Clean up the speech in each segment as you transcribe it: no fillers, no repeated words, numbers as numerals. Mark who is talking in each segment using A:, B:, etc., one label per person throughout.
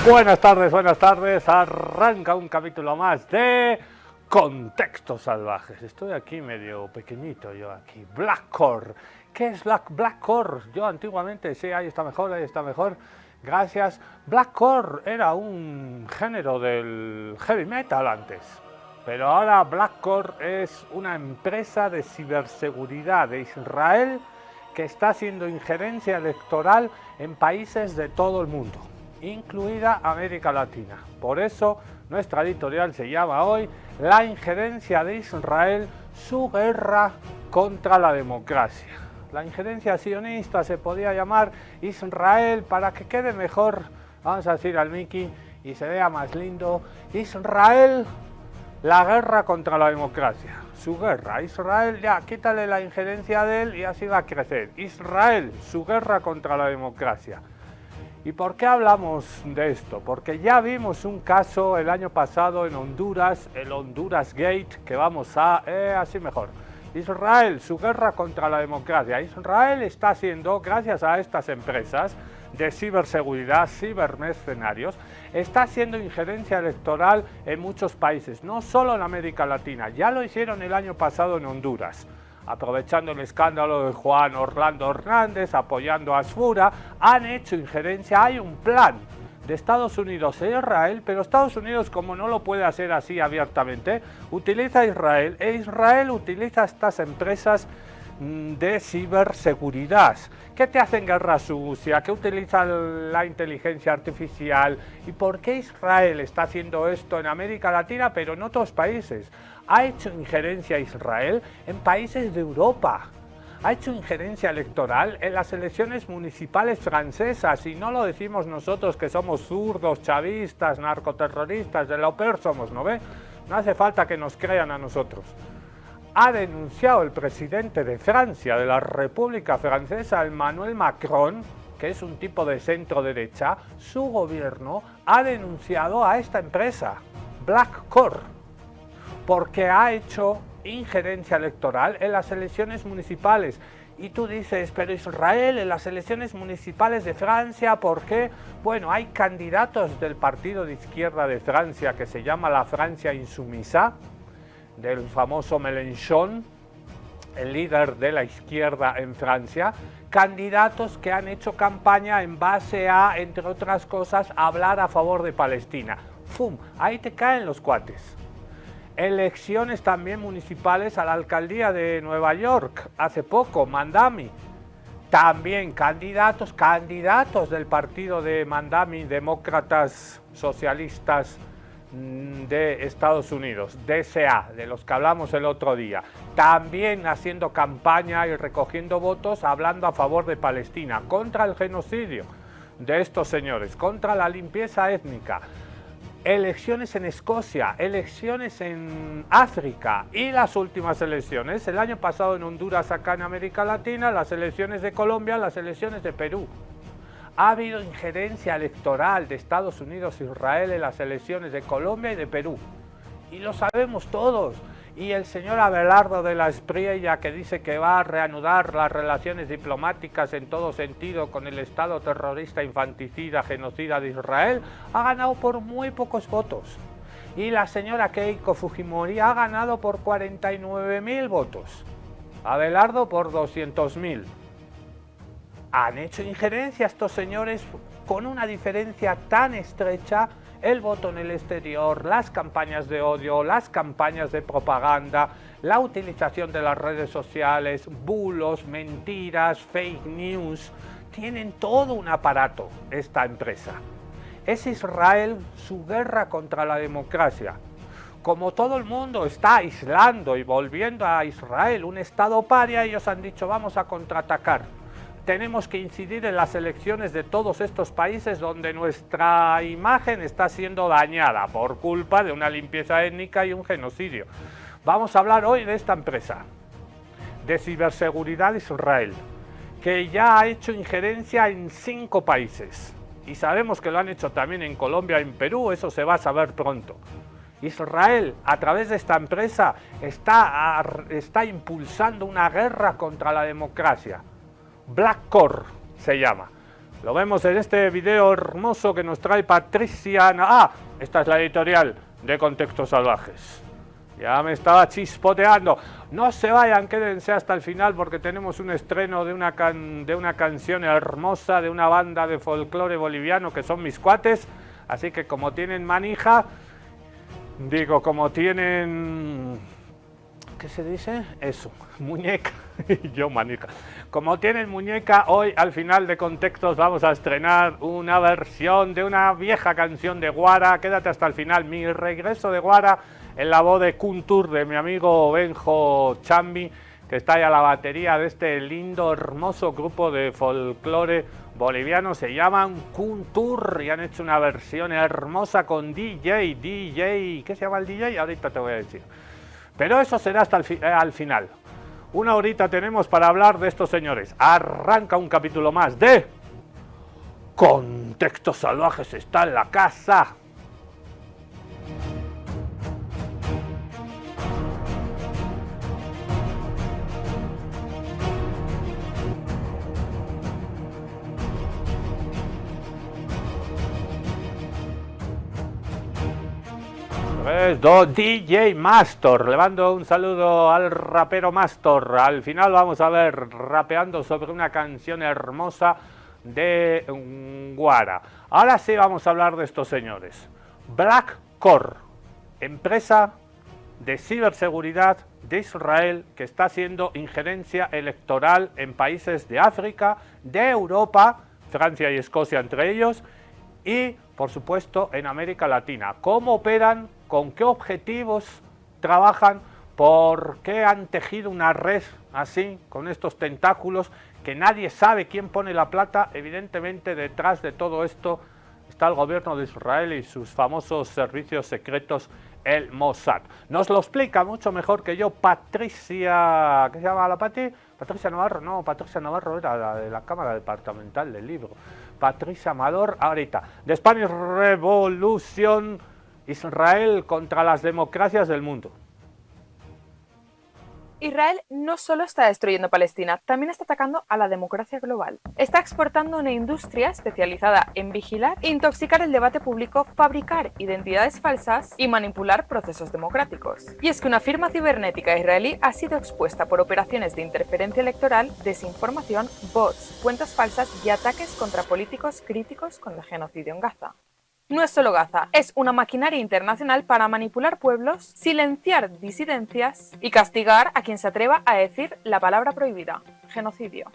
A: Buenas tardes, arranca un capítulo más de Contextos Salvajes. Estoy aquí medio pequeñito yo aquí, Blackcore. ¿Qué es Blackcore? Yo antiguamente, sí, ahí está mejor, gracias. Blackcore era un género del heavy metal antes, pero ahora Blackcore es una empresa de ciberseguridad de Israel que está haciendo injerencia electoral en países de todo el mundo, incluida América Latina. Por eso nuestra editorial se llama hoy La injerencia de Israel, su guerra contra la democracia. La injerencia sionista se podía llamar Israel para que quede mejor, vamos a decir al Mickey, y se vea más lindo. Israel, la guerra contra la democracia. Su guerra. Israel, ya, quítale la injerencia de él y así va a crecer. Israel, su guerra contra la democracia. ¿Y por qué hablamos de esto? Porque ya vimos un caso el año pasado en Honduras, el Honduras Gate, que vamos a... así mejor. Israel, su guerra contra la democracia. Israel está haciendo, gracias a estas empresas de ciberseguridad, cibermercenarios, está haciendo injerencia electoral en muchos países, no solo en América Latina. Ya lo hicieron el año pasado en Honduras. Aprovechando el escándalo de Juan Orlando Hernández, apoyando a Asfura, han hecho injerencia. Hay un plan de Estados Unidos e Israel, pero Estados Unidos, como no lo puede hacer así abiertamente, utiliza a Israel, e Israel utiliza estas empresas de ciberseguridad, que te hacen guerra sucia, que utilizan la inteligencia artificial. ¿Y por qué Israel está haciendo esto en América Latina, pero en otros países? Ha hecho injerencia Israel en países de Europa. Ha hecho injerencia electoral en las elecciones municipales francesas, y no lo decimos nosotros que somos zurdos, chavistas, narcoterroristas, de lo peor somos, ¿no ve? No hace falta que nos crean a nosotros. Ha denunciado el presidente de Francia, de la República Francesa, Emmanuel Macron, que es un tipo de centro derecha, su gobierno ha denunciado a esta empresa, Blackcore, porque ha hecho injerencia electoral en las elecciones municipales. Y tú dices, pero Israel en las elecciones municipales de Francia, ¿por qué? Bueno, hay candidatos del partido de izquierda de Francia que se llama la Francia Insumisa, del famoso Mélenchon, el líder de la izquierda en Francia, candidatos que han hecho campaña en base a, entre otras cosas, hablar a favor de Palestina. ¡Fum! Ahí te caen los cuates. Elecciones también municipales a la alcaldía de Nueva York, hace poco, Mandami. También candidatos del partido de Mandami, demócratas socialistas de Estados Unidos, DSA, de los que hablamos el otro día, también haciendo campaña y recogiendo votos, hablando a favor de Palestina, contra el genocidio de estos señores, contra la limpieza étnica. Elecciones en Escocia, elecciones en África y las últimas elecciones, el año pasado en Honduras, acá en América Latina, las elecciones de Colombia, las elecciones de Perú. Ha habido injerencia electoral de Estados Unidos e Israel en las elecciones de Colombia y de Perú. Y lo sabemos todos. Y el señor Abelardo de la Espriella, que dice que va a reanudar las relaciones diplomáticas en todo sentido con el Estado terrorista, infanticida, genocida de Israel, ha ganado por muy pocos votos. Y la señora Keiko Fujimori ha ganado por 49.000 votos. Abelardo por 200.000. Han hecho injerencia estos señores con una diferencia tan estrecha, el voto en el exterior, las campañas de odio, las campañas de propaganda, la utilización de las redes sociales, bulos, mentiras, fake news. Tienen todo un aparato esta empresa. Es Israel, su guerra contra la democracia. Como todo el mundo está aislando y volviendo a Israel un estado paria, ellos han dicho vamos a contraatacar. Tenemos que incidir en las elecciones de todos estos países donde nuestra imagen está siendo dañada por culpa de una limpieza étnica y un genocidio. Vamos a hablar hoy de esta empresa de ciberseguridad Israel, que ya ha hecho injerencia en 5 países. Y sabemos que lo han hecho también en Colombia y en Perú, eso se va a saber pronto. Israel, a través de esta empresa, está impulsando una guerra contra la democracia. Blackcore se llama. Lo vemos en este video hermoso que nos trae Patricia. Ah, esta es la editorial de Contextos Salvajes. Ya me estaba chispoteando. No se vayan, quédense hasta el final porque tenemos un estreno de una canción hermosa de una banda de folclore boliviano que son mis cuates. Así que como tienen manija, digo, como tienen... ¿Qué se dice? Eso, muñeca. Yo manija. Como tienen muñeca, hoy al final de Contextos vamos a estrenar una versión de una vieja canción de Guara. Quédate hasta el final. Mi regreso de Guara en la voz de Kuntur, de mi amigo Benjo Chambi, que está ahí a la batería de este lindo, hermoso grupo de folclore boliviano. Se llaman Kuntur y han hecho una versión hermosa con DJ. ¿Qué se llama el DJ? Ahorita te voy a decir. Pero eso será hasta al final. Una horita tenemos para hablar de estos señores. Arranca un capítulo más de Contextos Salvajes está en la casa. DJ Mastor, le mando un saludo al rapero Mastor. Al final vamos a ver rapeando sobre una canción hermosa de Guara. Ahora sí vamos a hablar de estos señores. Blackcore, empresa de ciberseguridad de Israel que está haciendo injerencia electoral en países de África, de Europa, Francia y Escocia entre ellos, y por supuesto en América Latina. ¿Cómo operan? ¿Con qué objetivos trabajan? ¿Por qué han tejido una red así, con estos tentáculos, que nadie sabe quién pone la plata? Evidentemente detrás de todo esto está el gobierno de Israel y sus famosos servicios secretos, el Mossad. Nos lo explica mucho mejor que yo Patricia... ¿Qué se llama la Pati? Patricia Navarro, no, Patricia Navarro era la de la Cámara Departamental del Libro. Patricia Amador, ahorita. The Spanish Revolution, Israel contra las democracias del mundo.
B: Israel no solo está destruyendo Palestina, también está atacando a la democracia global. Está exportando una industria especializada en vigilar, intoxicar el debate público, fabricar identidades falsas y manipular procesos democráticos. Y es que una firma cibernética israelí ha sido expuesta por operaciones de interferencia electoral, desinformación, bots, cuentas falsas y ataques contra políticos críticos con el genocidio en Gaza. No es solo Gaza, es una maquinaria internacional para manipular pueblos, silenciar disidencias y castigar a quien se atreva a decir la palabra prohibida: genocidio.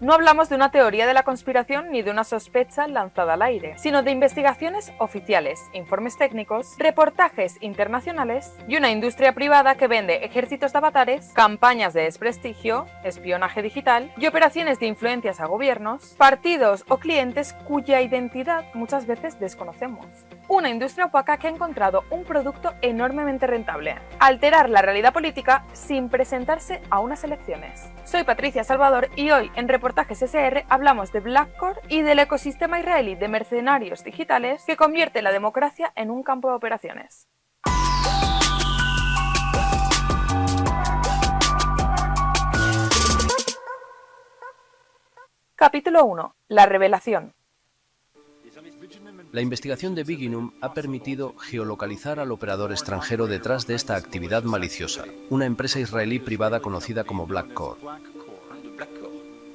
B: No hablamos de una teoría de la conspiración ni de una sospecha lanzada al aire, sino de investigaciones oficiales, informes técnicos, reportajes internacionales y una industria privada que vende ejércitos de avatares, campañas de desprestigio, espionaje digital y operaciones de influencias a gobiernos, partidos o clientes cuya identidad muchas veces desconocemos. Una industria opaca que ha encontrado un producto enormemente rentable: alterar la realidad política sin presentarse a unas elecciones. Soy Patricia Salvador y hoy en Reportajes SR hablamos de Blackcore y del ecosistema israelí de mercenarios digitales que convierte la democracia en un campo de operaciones. Capítulo 1. La revelación.
C: La investigación de Viginum ha permitido geolocalizar al operador extranjero detrás de esta actividad maliciosa, una empresa israelí privada conocida como Blackcore.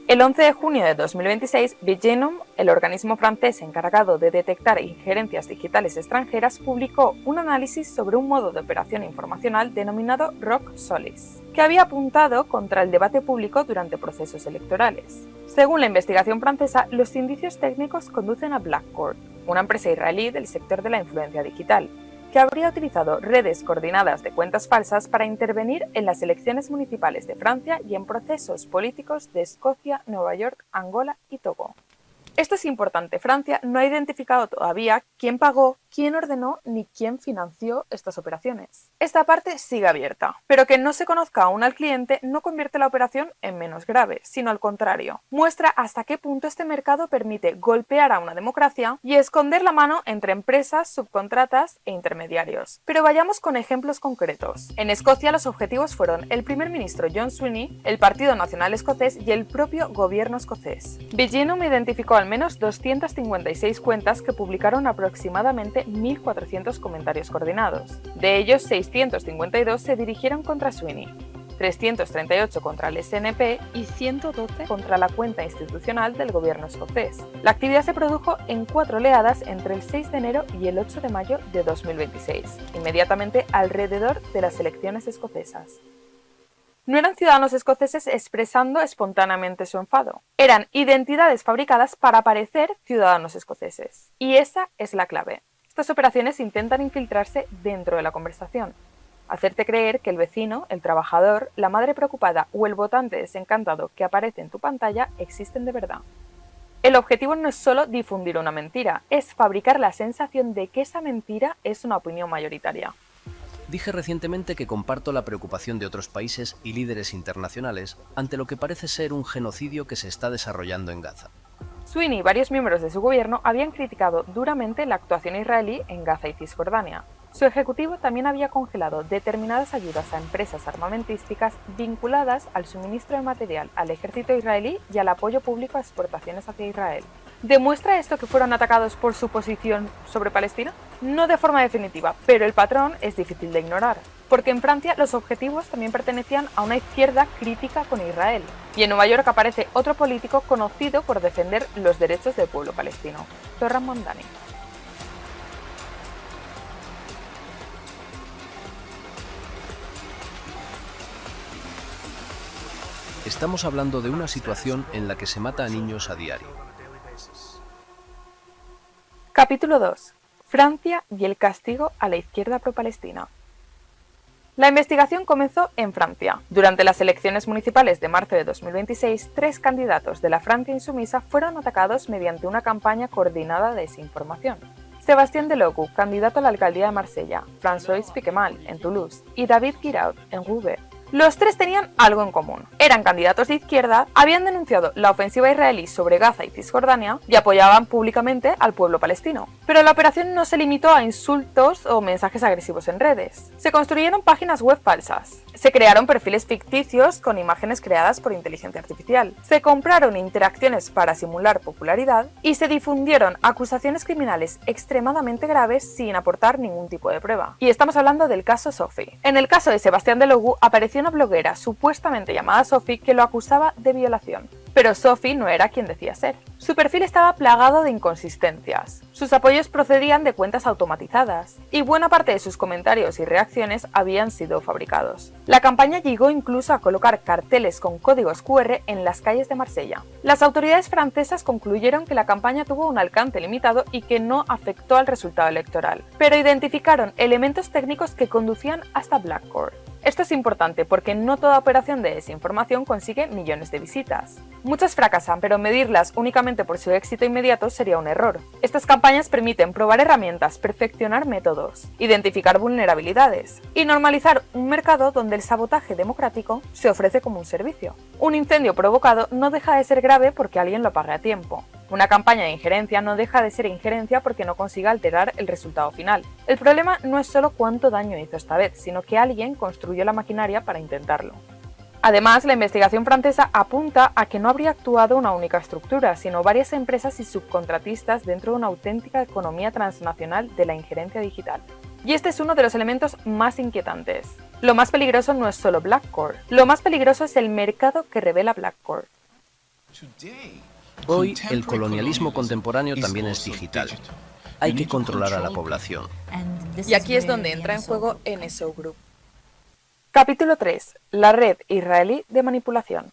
B: El 11 de junio de 2026, Viginum, el organismo francés encargado de detectar injerencias digitales extranjeras, publicó un análisis sobre un modo de operación informacional denominado Rock Solis, que había apuntado contra el debate público durante procesos electorales. Según la investigación francesa, los indicios técnicos conducen a Blackcore, una empresa israelí del sector de la influencia digital, que habría utilizado redes coordinadas de cuentas falsas para intervenir en las elecciones municipales de Francia y en procesos políticos de Escocia, Nueva York, Angola y Togo. Esto es importante: Francia no ha identificado todavía quién pagó, quién ordenó ni quién financió estas operaciones. Esta parte sigue abierta, pero que no se conozca aún al cliente no convierte la operación en menos grave, sino al contrario. Muestra hasta qué punto este mercado permite golpear a una democracia y esconder la mano entre empresas, subcontratas e intermediarios. Pero vayamos con ejemplos concretos. En Escocia los objetivos fueron el primer ministro John Swinney, el Partido Nacional Escocés y el propio gobierno escocés. Viginum identificó al menos 256 cuentas que publicaron aproximadamente 1.400 comentarios coordinados. De ellos, 652 se dirigieron contra Swinney, 338 contra el SNP y 112 contra la cuenta institucional del gobierno escocés. La actividad se produjo en 4 oleadas entre el 6 de enero y el 8 de mayo de 2026, inmediatamente alrededor de las elecciones escocesas. No eran ciudadanos escoceses expresando espontáneamente su enfado. Eran identidades fabricadas para parecer ciudadanos escoceses. Y esa es la clave. Estas operaciones intentan infiltrarse dentro de la conversación. Hacerte creer que el vecino, el trabajador, la madre preocupada o el votante desencantado que aparece en tu pantalla existen de verdad. El objetivo no es solo difundir una mentira, es fabricar la sensación de que esa mentira es una opinión mayoritaria.
C: Dije recientemente que comparto la preocupación de otros países y líderes internacionales ante lo que parece ser un genocidio que se está desarrollando en Gaza.
B: Swinney y varios miembros de su gobierno habían criticado duramente la actuación israelí en Gaza y Cisjordania. Su ejecutivo también había congelado determinadas ayudas a empresas armamentísticas vinculadas al suministro de material al ejército israelí y al apoyo público a exportaciones hacia Israel. ¿Demuestra esto que fueron atacados por su posición sobre Palestina? No de forma definitiva, pero el patrón es difícil de ignorar, porque en Francia los objetivos también pertenecían a una izquierda crítica con Israel, y en Nueva York aparece otro político conocido por defender los derechos del pueblo palestino, Zohran Mamdani.
C: Estamos hablando de una situación en la que se mata a niños a diario.
B: Capítulo 2. Francia y el castigo a la izquierda pro-palestina. La investigación comenzó en Francia. Durante las elecciones municipales de marzo de 2026, 3 candidatos de la Francia insumisa fueron atacados mediante una campaña coordinada de desinformación. Sébastien Delogu, candidato a la alcaldía de Marsella, François Piquemal, en Toulouse, y David Guiraud, en Roubaix. Los 3 tenían algo en común. Eran candidatos de izquierda, habían denunciado la ofensiva israelí sobre Gaza y Cisjordania y apoyaban públicamente al pueblo palestino. Pero la operación no se limitó a insultos o mensajes agresivos en redes. Se construyeron páginas web falsas. Se crearon perfiles ficticios con imágenes creadas por inteligencia artificial. Se compraron interacciones para simular popularidad y se difundieron acusaciones criminales extremadamente graves sin aportar ningún tipo de prueba. Y estamos hablando del caso Sophie. En el caso de Sébastien Delogu apareció una bloguera supuestamente llamada Sophie que lo acusaba de violación. Pero Sophie no era quien decía ser. Su perfil estaba plagado de inconsistencias. Sus apoyos procedían de cuentas automatizadas y buena parte de sus comentarios y reacciones habían sido fabricados. La campaña llegó incluso a colocar carteles con códigos QR en las calles de Marsella. Las autoridades francesas concluyeron que la campaña tuvo un alcance limitado y que no afectó al resultado electoral, pero identificaron elementos técnicos que conducían hasta Blackcore. Esto es importante porque no toda operación de desinformación consigue millones de visitas. Muchas fracasan, pero medirlas únicamente por su éxito inmediato sería un error. Estas campañas permiten probar herramientas, perfeccionar métodos, identificar vulnerabilidades y normalizar un mercado donde el sabotaje democrático se ofrece como un servicio. Un incendio provocado no deja de ser grave porque alguien lo apague a tiempo. Una campaña de injerencia no deja de ser injerencia porque no consiga alterar el resultado final. El problema no es solo cuánto daño hizo esta vez, sino que alguien construyó la maquinaria para intentarlo. Además, la investigación francesa apunta a que no habría actuado una única estructura, sino varias empresas y subcontratistas dentro de una auténtica economía transnacional de la injerencia digital. Y este es uno de los elementos más inquietantes. Lo más peligroso no es solo Blackcore, lo más peligroso es el mercado que revela Blackcore.
C: Hoy, el colonialismo contemporáneo también es digital. Hay que controlar a la población.
B: Y aquí es donde entra en juego NSO Group. Capítulo 3. La red israelí de manipulación.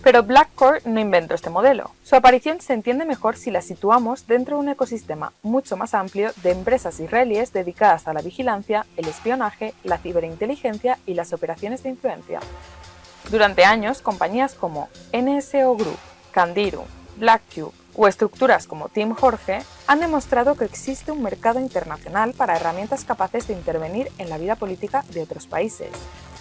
B: Pero Blackcore no inventó este modelo. Su aparición se entiende mejor si la situamos dentro de un ecosistema mucho más amplio de empresas israelíes dedicadas a la vigilancia, el espionaje, la ciberinteligencia y las operaciones de influencia. Durante años, compañías como NSO Group, Candiru, Blackcube o estructuras como Team Jorge han demostrado que existe un mercado internacional para herramientas capaces de intervenir en la vida política de otros países.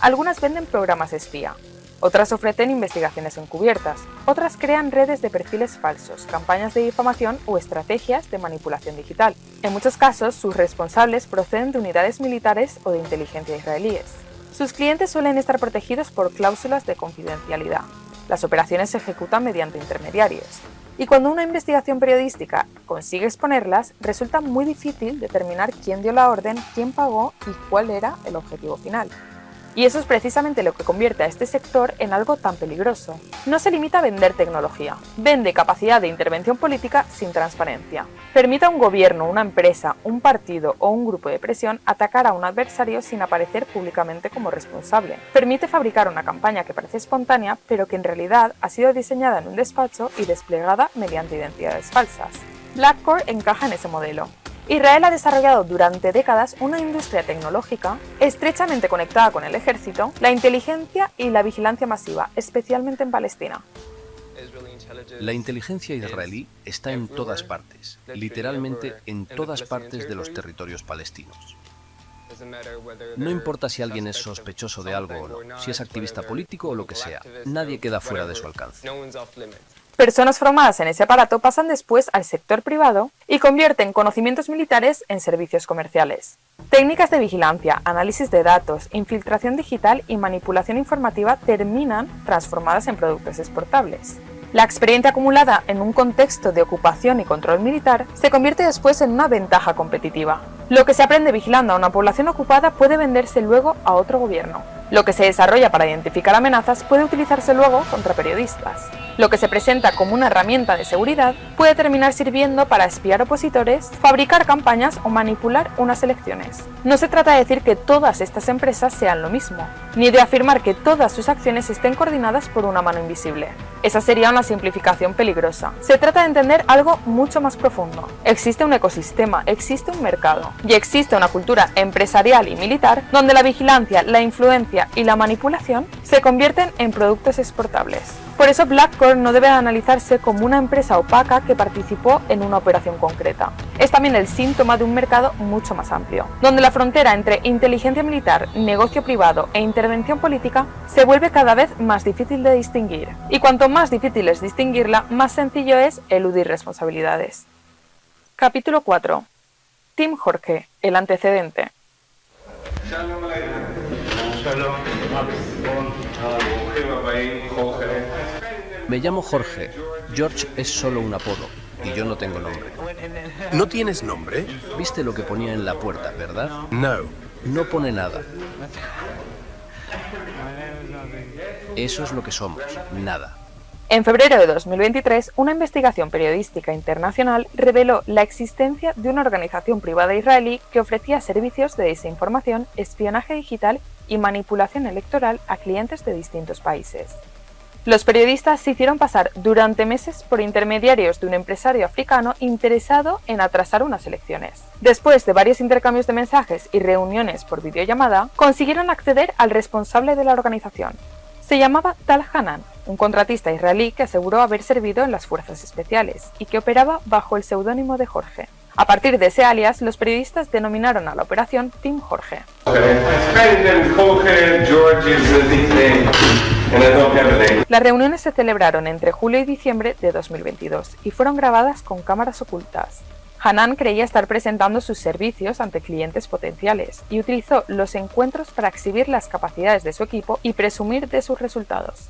B: Algunas venden programas espía, otras ofrecen investigaciones encubiertas, otras crean redes de perfiles falsos, campañas de difamación o estrategias de manipulación digital. En muchos casos, sus responsables proceden de unidades militares o de inteligencia israelíes. Sus clientes suelen estar protegidos por cláusulas de confidencialidad. Las operaciones se ejecutan mediante intermediarios. Y cuando una investigación periodística consigue exponerlas, resulta muy difícil determinar quién dio la orden, quién pagó y cuál era el objetivo final. Y eso es precisamente lo que convierte a este sector en algo tan peligroso. No se limita a vender tecnología, vende capacidad de intervención política sin transparencia. Permite a un gobierno, una empresa, un partido o un grupo de presión atacar a un adversario sin aparecer públicamente como responsable. Permite fabricar una campaña que parece espontánea, pero que en realidad ha sido diseñada en un despacho y desplegada mediante identidades falsas. Blackcore encaja en ese modelo. Israel ha desarrollado durante décadas una industria tecnológica estrechamente conectada con el ejército, la inteligencia y la vigilancia masiva, especialmente en Palestina.
C: La inteligencia israelí está en todas partes, literalmente en todas partes de los territorios palestinos. No importa si alguien es sospechoso de algo o no, si es activista político o lo que sea, nadie queda fuera de su alcance.
B: Personas formadas en ese aparato pasan después al sector privado y convierten conocimientos militares en servicios comerciales. Técnicas de vigilancia, análisis de datos, infiltración digital y manipulación informativa terminan transformadas en productos exportables. La experiencia acumulada en un contexto de ocupación y control militar se convierte después en una ventaja competitiva. Lo que se aprende vigilando a una población ocupada puede venderse luego a otro gobierno. Lo que se desarrolla para identificar amenazas puede utilizarse luego contra periodistas. Lo que se presenta como una herramienta de seguridad puede terminar sirviendo para espiar opositores, fabricar campañas o manipular unas elecciones. No se trata de decir que todas estas empresas sean lo mismo, ni de afirmar que todas sus acciones estén coordinadas por una mano invisible. Esa sería una simplificación peligrosa. Se trata de entender algo mucho más profundo. Existe un ecosistema, existe un mercado, y existe una cultura empresarial y militar donde la vigilancia, la influencia y la manipulación se convierten en productos exportables. Por eso Blackcore no debe analizarse como una empresa opaca que participó en una operación concreta. Es también el síntoma de un mercado mucho más amplio, donde la frontera entre inteligencia militar, negocio privado e intervención política se vuelve cada vez más difícil de distinguir. Y cuanto más difícil es distinguirla, más sencillo es eludir responsabilidades. Capítulo 4. Tim Jorge, el antecedente.
C: Me llamo Jorge. George es solo un apodo, y yo no tengo nombre.
D: ¿No tienes nombre?
C: ¿Viste lo que ponía en la puerta, verdad?
D: No.
C: No pone nada. Eso es lo que somos, nada.
B: En febrero de 2023, una investigación periodística internacional reveló la existencia de una organización privada israelí que ofrecía servicios de desinformación, espionaje digital y manipulación electoral a clientes de distintos países. Los periodistas se hicieron pasar durante meses por intermediarios de un empresario africano interesado en atrasar unas elecciones. Después de varios intercambios de mensajes y reuniones por videollamada, consiguieron acceder al responsable de la organización. Se llamaba Tal Hanan, un contratista israelí que aseguró haber servido en las fuerzas especiales y que operaba bajo el seudónimo de Jorge. A partir de ese alias, los periodistas denominaron a la operación Team Jorge. Las reuniones se celebraron entre julio y diciembre de 2022 y fueron grabadas con cámaras ocultas. Hanan creía estar presentando sus servicios ante clientes potenciales y utilizó los encuentros para exhibir las capacidades de su equipo y presumir de sus resultados.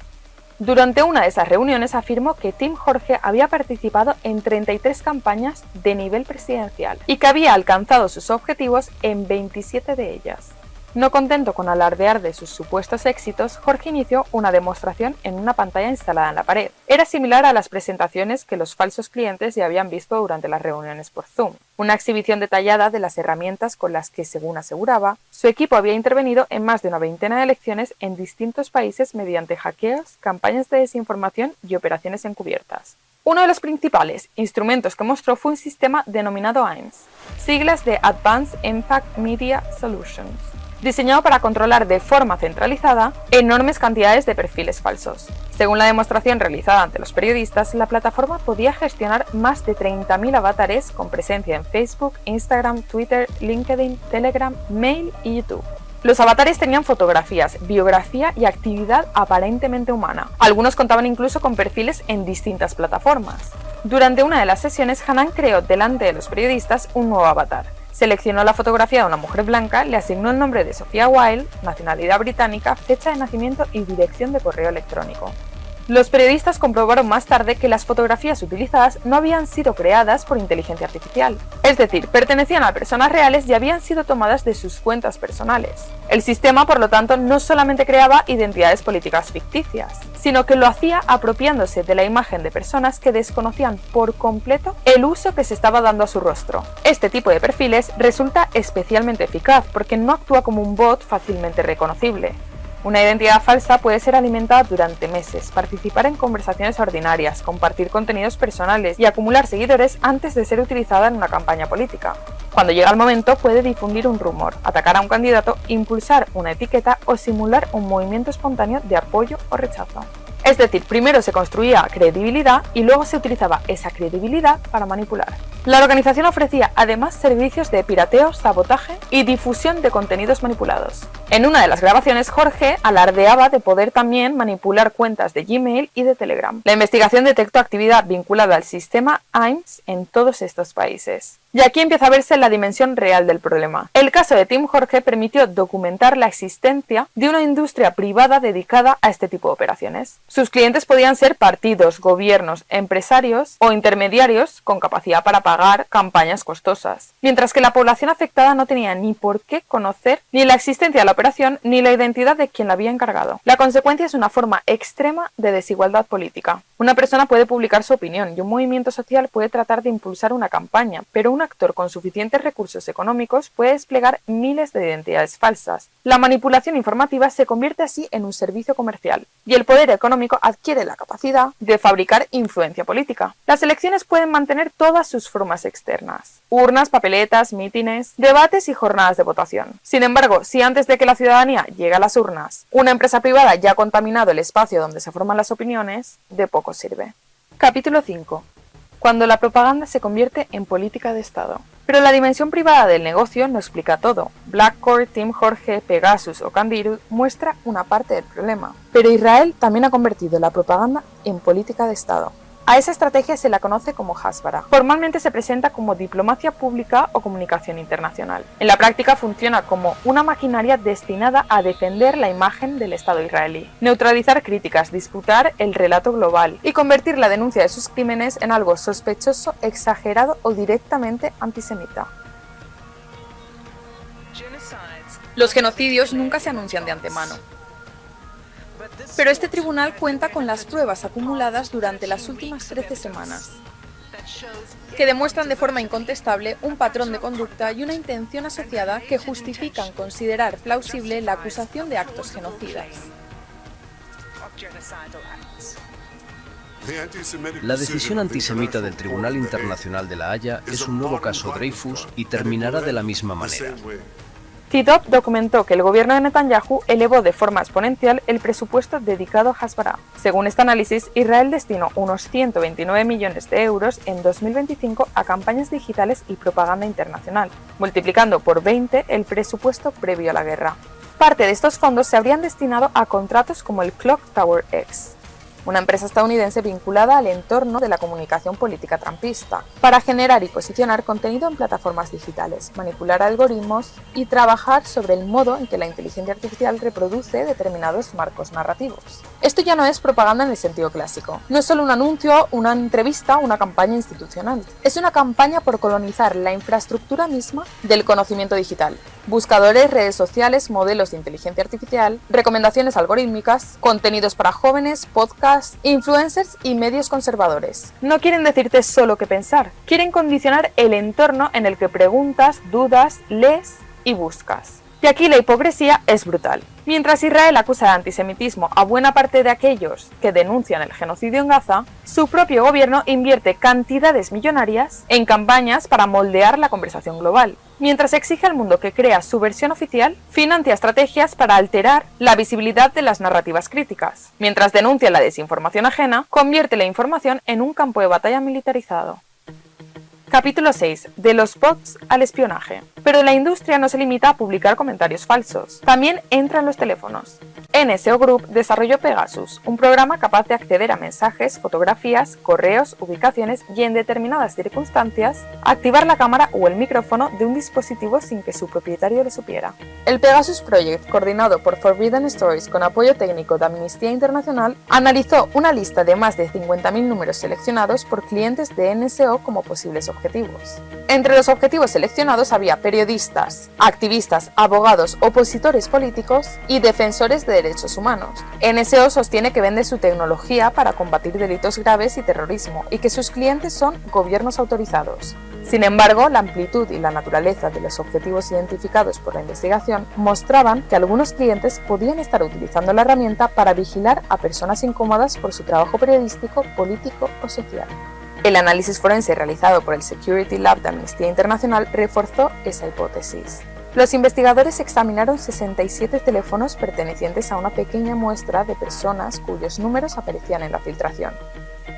B: Durante una de esas reuniones afirmó que Team Jorge había participado en 33 campañas de nivel presidencial y que había alcanzado sus objetivos en 27 de ellas. No contento con alardear de sus supuestos éxitos, Jorge inició una demostración en una pantalla instalada en la pared. Era similar a las presentaciones que los falsos clientes ya habían visto durante las reuniones por Zoom. Una exhibición detallada de las herramientas con las que, según aseguraba, su equipo había intervenido en más de una veintena de elecciones en distintos países mediante hackeos, campañas de desinformación y operaciones encubiertas. Uno de los principales instrumentos que mostró fue un sistema denominado AIMS, siglas de Advanced Impact Media Solutions, diseñado para controlar de forma centralizada enormes cantidades de perfiles falsos. Según la demostración realizada ante los periodistas, la plataforma podía gestionar más de 30.000 avatares con presencia en Facebook, Instagram, Twitter, LinkedIn, Telegram, Mail y YouTube. Los avatares tenían fotografías, biografía y actividad aparentemente humana. Algunos contaban incluso con perfiles en distintas plataformas. Durante una de las sesiones, Hanan creó delante de los periodistas un nuevo avatar. Seleccionó la fotografía de una mujer blanca, le asignó el nombre de Sophia Wilde, nacionalidad británica, fecha de nacimiento y dirección de correo electrónico. Los periodistas comprobaron más tarde que las fotografías utilizadas no habían sido creadas por inteligencia artificial, es decir, pertenecían a personas reales y habían sido tomadas de sus cuentas personales. El sistema, por lo tanto, no solamente creaba identidades políticas ficticias, sino que lo hacía apropiándose de la imagen de personas que desconocían por completo el uso que se estaba dando a su rostro. Este tipo de perfiles resulta especialmente eficaz porque no actúa como un bot fácilmente reconocible. Una identidad falsa puede ser alimentada durante meses, participar en conversaciones ordinarias, compartir contenidos personales y acumular seguidores antes de ser utilizada en una campaña política. Cuando llega el momento, puede difundir un rumor, atacar a un candidato, impulsar una etiqueta o simular un movimiento espontáneo de apoyo o rechazo. Es decir, primero se construía credibilidad y luego se utilizaba esa credibilidad para manipular. La organización ofrecía además servicios de pirateo, sabotaje y difusión de contenidos manipulados. En una de las grabaciones, Jorge alardeaba de poder también manipular cuentas de Gmail y de Telegram. La investigación detectó actividad vinculada al sistema AIMS en todos estos países. Y aquí empieza a verse la dimensión real del problema. El caso de Team Jorge permitió documentar la existencia de una industria privada dedicada a este tipo de operaciones. Sus clientes podían ser partidos, gobiernos, empresarios o intermediarios con capacidad para pagar campañas costosas, mientras que la población afectada no tenía ni por qué conocer ni la existencia de la operación ni la identidad de quien la había encargado. La consecuencia es una forma extrema de desigualdad política. Una persona puede publicar su opinión y un movimiento social puede tratar de impulsar una campaña, pero un actor con suficientes recursos económicos puede desplegar miles de identidades falsas. La manipulación informativa se convierte así en un servicio comercial y el poder económico adquiere la capacidad de fabricar influencia política. Las elecciones pueden mantener todas sus formas externas: urnas, papeletas, mítines, debates y jornadas de votación. Sin embargo, si antes de que la ciudadanía llegue a las urnas, una empresa privada ya ha contaminado el espacio donde se forman las opiniones, de poco sirve. Capítulo 5. Cuando la propaganda se convierte en política de Estado. Pero la dimensión privada del negocio no explica todo. Blackcore, Team Jorge, Pegasus o Candiru muestra una parte del problema. Pero Israel también ha convertido la propaganda en política de Estado. A esa estrategia se la conoce como Hasbara. Formalmente se presenta como diplomacia pública o comunicación internacional. En la práctica funciona como una maquinaria destinada a defender la imagen del Estado israelí, neutralizar críticas, disputar el relato global y convertir la denuncia de sus crímenes en algo sospechoso, exagerado o directamente antisemita. Los genocidios nunca se anuncian de antemano. Pero este tribunal cuenta con las pruebas acumuladas durante las últimas 13 semanas, que demuestran de forma incontestable un patrón de conducta y una intención asociada que justifican considerar plausible la acusación de actos genocidas.
C: La decisión antisemita del Tribunal Internacional de La Haya es un nuevo caso Dreyfus y terminará de la misma manera.
B: CIDOB documentó que el gobierno de Netanyahu elevó de forma exponencial el presupuesto dedicado a Hasbara. Según este análisis, Israel destinó unos 129 millones de euros en 2025 a campañas digitales y propaganda internacional, multiplicando por 20 el presupuesto previo a la guerra. Parte de estos fondos se habrían destinado a contratos como el Clock Tower X, una empresa estadounidense vinculada al entorno de la comunicación política trumpista, para generar y posicionar contenido en plataformas digitales, manipular algoritmos y trabajar sobre el modo en que la inteligencia artificial reproduce determinados marcos narrativos. Esto ya no es propaganda en el sentido clásico. No es solo un anuncio, una entrevista, una campaña institucional. Es una campaña por colonizar la infraestructura misma del conocimiento digital. Buscadores, redes sociales, modelos de inteligencia artificial, recomendaciones algorítmicas, contenidos para jóvenes, podcasts, influencers y medios conservadores. No quieren decirte solo qué pensar, quieren condicionar el entorno en el que preguntas, dudas, lees y buscas. Y aquí la hipocresía es brutal. Mientras Israel acusa de antisemitismo a buena parte de aquellos que denuncian el genocidio en Gaza, su propio gobierno invierte cantidades millonarias en campañas para moldear la conversación global. Mientras exige al mundo que crea su versión oficial, financia estrategias para alterar la visibilidad de las narrativas críticas. Mientras denuncia la desinformación ajena, convierte la información en un campo de batalla militarizado. Capítulo 6. De los bots al espionaje. Pero la industria no se limita a publicar comentarios falsos. También entra en los teléfonos. NSO Group desarrolló Pegasus, un programa capaz de acceder a mensajes, fotografías, correos, ubicaciones y en determinadas circunstancias, activar la cámara o el micrófono de un dispositivo sin que su propietario lo supiera. El Pegasus Project, coordinado por Forbidden Stories con apoyo técnico de Amnistía Internacional, analizó una lista de más de 50.000 números seleccionados por clientes de NSO como posibles objetivos. Entre los objetivos seleccionados había periodistas, activistas, abogados, opositores políticos y defensores de derechos humanos. NSO sostiene que vende su tecnología para combatir delitos graves y terrorismo y que sus clientes son gobiernos autorizados. Sin embargo, la amplitud y la naturaleza de los objetivos identificados por la investigación mostraban que algunos clientes podían estar utilizando la herramienta para vigilar a personas incómodas por su trabajo periodístico, político o social. El análisis forense realizado por el Security Lab de Amnistía Internacional reforzó esa hipótesis. Los investigadores examinaron 67 teléfonos pertenecientes a una pequeña muestra de personas cuyos números aparecían en la filtración,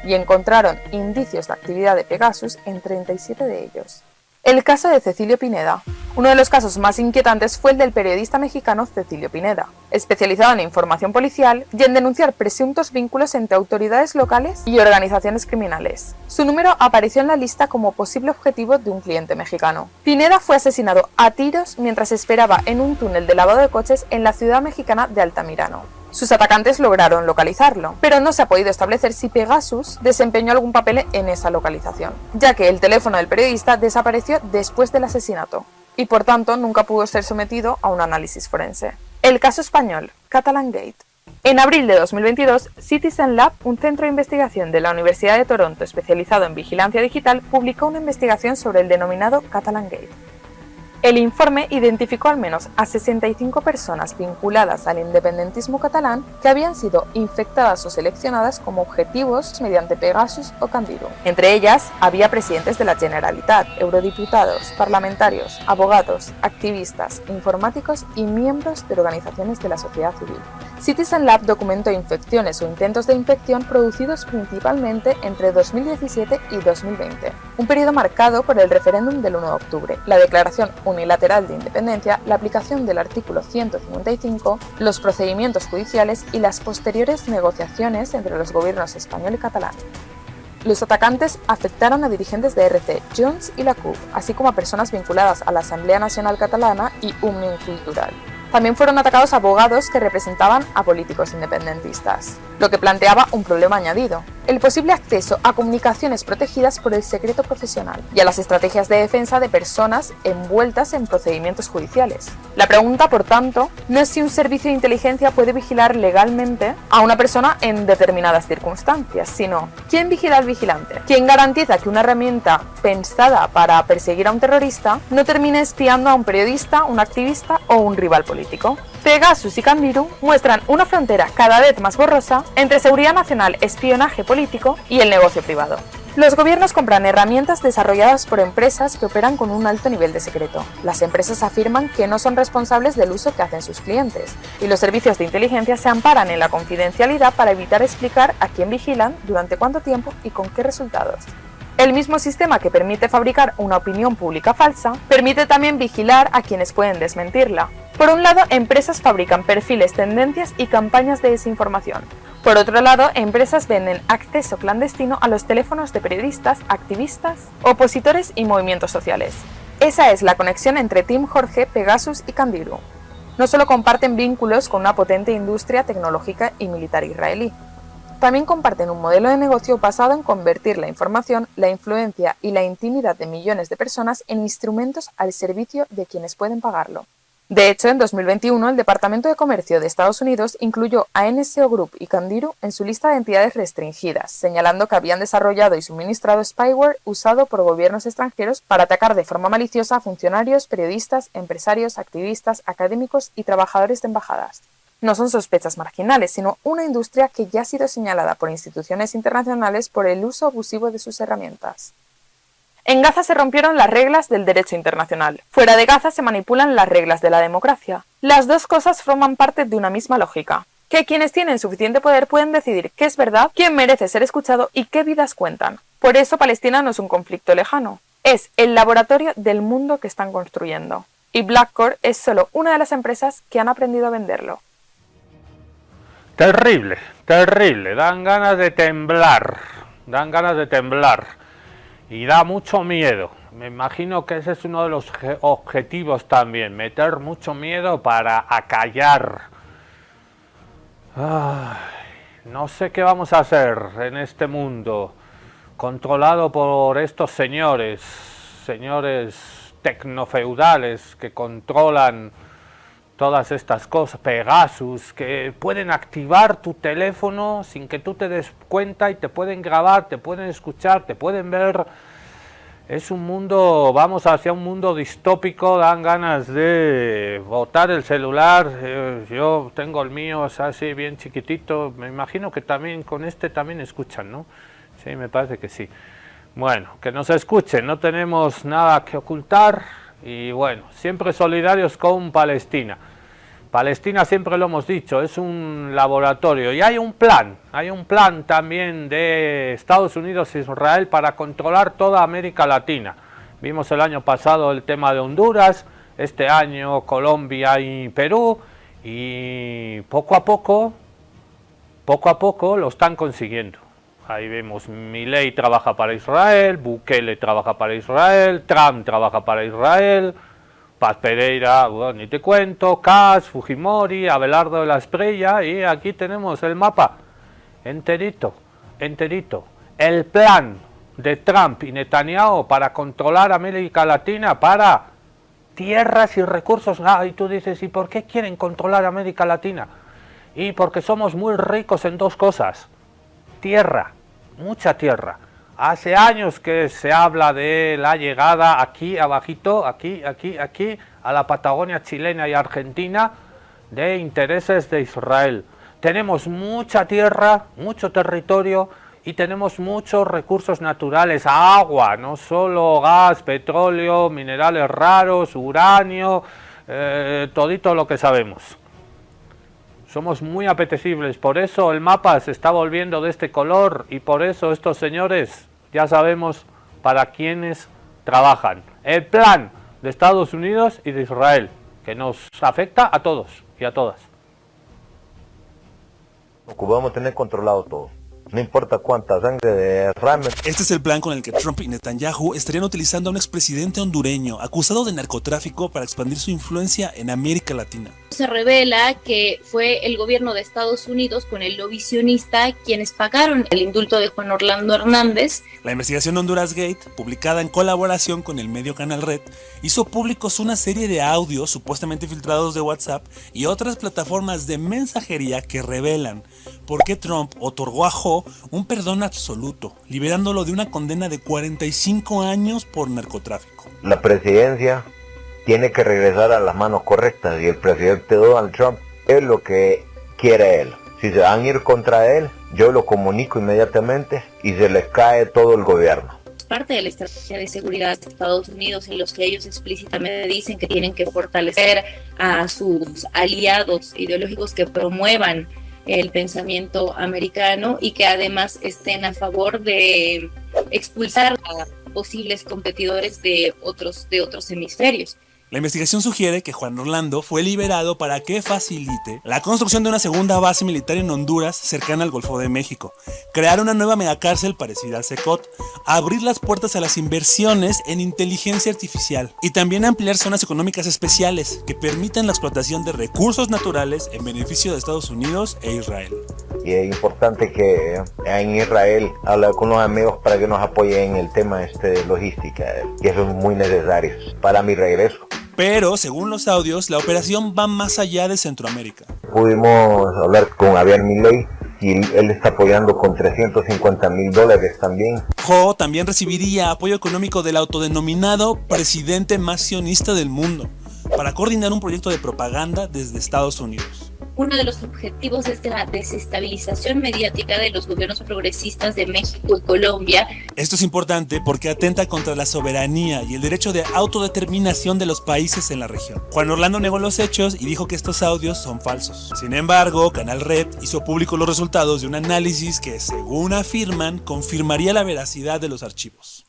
B: y encontraron indicios de actividad de Pegasus en 37 de ellos. El caso de Cecilio Pineda. Uno de los casos más inquietantes fue el del periodista mexicano Cecilio Pineda, especializado en información policial y en denunciar presuntos vínculos entre autoridades locales y organizaciones criminales. Su número apareció en la lista como posible objetivo de un cliente mexicano. Pineda fue asesinado a tiros mientras esperaba en un túnel de lavado de coches en la ciudad mexicana de Altamirano. Sus atacantes lograron localizarlo, pero no se ha podido establecer si Pegasus desempeñó algún papel en esa localización, ya que el teléfono del periodista desapareció después del asesinato y por tanto nunca pudo ser sometido a un análisis forense. El caso español, Catalan Gate. En abril de 2022, Citizen Lab, un centro de investigación de la Universidad de Toronto especializado en vigilancia digital, publicó una investigación sobre el denominado Catalan Gate. El informe identificó al menos a 65 personas vinculadas al independentismo catalán que habían sido infectadas o seleccionadas como objetivos mediante Pegasus o Candiru. Entre ellas había presidentes de la Generalitat, eurodiputados, parlamentarios, abogados, activistas, informáticos y miembros de organizaciones de la sociedad civil. Citizen Lab documentó infecciones o intentos de infección producidos principalmente entre 2017 y 2020, un periodo marcado por el referéndum del 1 de octubre, la declaración unilateral de independencia, la aplicación del artículo 155, los procedimientos judiciales y las posteriores negociaciones entre los gobiernos español y catalán. Los atacantes afectaron a dirigentes de RC, Junts y la CUP, así como a personas vinculadas a la Asamblea Nacional Catalana y Òmnium Cultural. También fueron atacados abogados que representaban a políticos independentistas, lo que planteaba un problema añadido: el posible acceso a comunicaciones protegidas por el secreto profesional y a las estrategias de defensa de personas envueltas en procedimientos judiciales. La pregunta, por tanto, no es si un servicio de inteligencia puede vigilar legalmente a una persona en determinadas circunstancias, sino ¿quién vigila al vigilante? ¿Quién garantiza que una herramienta pensada para perseguir a un terrorista no termine espiando a un periodista, un activista o un rival político? Pegasus y Candiru muestran una frontera cada vez más borrosa entre seguridad nacional, espionaje político y el negocio privado. Los gobiernos compran herramientas desarrolladas por empresas que operan con un alto nivel de secreto. Las empresas afirman que no son responsables del uso que hacen sus clientes, y los servicios de inteligencia se amparan en la confidencialidad para evitar explicar a quién vigilan, durante cuánto tiempo y con qué resultados. El mismo sistema que permite fabricar una opinión pública falsa, permite también vigilar a quienes pueden desmentirla. Por un lado, empresas fabrican perfiles, tendencias y campañas de desinformación. Por otro lado, empresas venden acceso clandestino a los teléfonos de periodistas, activistas, opositores y movimientos sociales. Esa es la conexión entre Team Jorge, Pegasus y Candiru. No solo comparten vínculos con una potente industria tecnológica y militar israelí, también comparten un modelo de negocio basado en convertir la información, la influencia y la intimidad de millones de personas en instrumentos al servicio de quienes pueden pagarlo. De hecho, en 2021, el Departamento de Comercio de Estados Unidos incluyó a NSO Group y Candiru en su lista de entidades restringidas, señalando que habían desarrollado y suministrado spyware usado por gobiernos extranjeros para atacar de forma maliciosa a funcionarios, periodistas, empresarios, activistas, académicos y trabajadores de embajadas. No son sospechas marginales, sino una industria que ya ha sido señalada por instituciones internacionales por el uso abusivo de sus herramientas. En Gaza se rompieron las reglas del derecho internacional. Fuera de Gaza se manipulan las reglas de la democracia. Las dos cosas forman parte de una misma lógica. Que quienes tienen suficiente poder pueden decidir qué es verdad, quién merece ser escuchado y qué vidas cuentan. Por eso Palestina no es un conflicto lejano. Es el laboratorio del mundo que están construyendo. Y Blackcore es solo una de las empresas que han aprendido a venderlo.
A: Terrible, terrible. Dan ganas de temblar. Dan ganas de temblar. Y da mucho miedo. Me imagino que ese es uno de los objetivos también. Meter mucho miedo para acallar. Ay, no sé qué vamos a hacer en este mundo. Controlado por estos señores. Señores tecnofeudales que controlan todas estas cosas. Pegasus, que pueden activar tu teléfono sin que tú te des cuenta y te pueden grabar, te pueden escuchar, te pueden ver. Es un mundo, vamos hacia un mundo distópico, dan ganas de botar el celular. Yo tengo el mío, es así bien chiquitito, me imagino que también con este también escuchan, ¿no? Sí, me parece que sí. Bueno, que nos escuchen, no tenemos nada que ocultar y bueno, siempre solidarios con Palestina. Palestina, siempre lo hemos dicho, es un laboratorio y hay un plan también de Estados Unidos e Israel para controlar toda América Latina. Vimos el año pasado el tema de Honduras, este año Colombia y Perú y poco a poco lo están consiguiendo. Ahí vemos, Milei trabaja para Israel, Bukele trabaja para Israel, Trump trabaja para Israel, Paz Pereira, bueno, ni te cuento, Kass, Fujimori, Abelardo de la Espriella, y aquí tenemos el mapa enterito. El plan de Trump y Netanyahu para controlar América Latina, para tierras y recursos. Y tú dices, ¿y por qué quieren controlar América Latina? Y porque somos muy ricos en dos cosas. Tierra, mucha tierra. Hace años que se habla de la llegada aquí abajito, aquí, a la Patagonia chilena y argentina, de intereses de Israel. Tenemos mucha tierra, mucho territorio y tenemos muchos recursos naturales, agua, no solo gas, petróleo, minerales raros, uranio, todito lo que sabemos. Somos muy apetecibles, por eso el mapa se está volviendo de este color y por eso estos señores ya sabemos para quiénes trabajan. El plan de Estados Unidos y de Israel, que nos afecta a todos y a todas.
E: Vamos a tener controlado todo. No importa cuánta sangre derrame.
F: Este es el plan con el que Trump y Netanyahu estarían utilizando a un expresidente hondureño acusado de narcotráfico para expandir su influencia en América Latina.
G: Se revela que fue el gobierno de Estados Unidos con el lobby sionista quienes pagaron el indulto de Juan Orlando Hernández.
F: La investigación Honduras Gate, publicada en colaboración con el medio Canal Red, hizo públicos una serie de audios supuestamente filtrados de WhatsApp y otras plataformas de mensajería que revelan por qué Trump otorgó a Ho un perdón absoluto, liberándolo de una condena de 45 años por narcotráfico.
E: La presidencia tiene que regresar a las manos correctas y el presidente Donald Trump es lo que quiere él. Si se van a ir contra él, yo lo comunico inmediatamente y se les cae todo el gobierno.
G: Parte de la estrategia de seguridad de Estados Unidos en los que ellos explícitamente dicen que tienen que fortalecer a sus aliados ideológicos que promuevan el pensamiento americano y que además estén a favor de expulsar a posibles competidores de otros hemisferios.
F: La investigación sugiere que Juan Orlando fue liberado para que facilite la construcción de una segunda base militar en Honduras cercana al Golfo de México, crear una nueva megacárcel parecida al Secot, abrir las puertas a las inversiones en inteligencia artificial y también ampliar zonas económicas especiales que permitan la explotación de recursos naturales en beneficio de Estados Unidos e Israel.
E: Y es importante que en Israel hable con los amigos para que nos apoyen en el tema de logística, y eso es muy necesario para mi regreso.
F: Pero, según los audios, la operación va más allá de Centroamérica.
E: Pudimos hablar con Javier Milei y él está apoyando con $350,000 también.
F: Jo también recibiría apoyo económico del autodenominado presidente más sionista del mundo para coordinar un proyecto de propaganda desde Estados Unidos.
G: Uno de los objetivos es la desestabilización mediática de los gobiernos progresistas de México y Colombia.
F: Esto es importante porque atenta contra la soberanía y el derecho de autodeterminación de los países en la región. Juan Orlando negó los hechos y dijo que estos audios son falsos. Sin embargo, Canal Red hizo público los resultados de un análisis que, según afirman, confirmaría la veracidad de los archivos.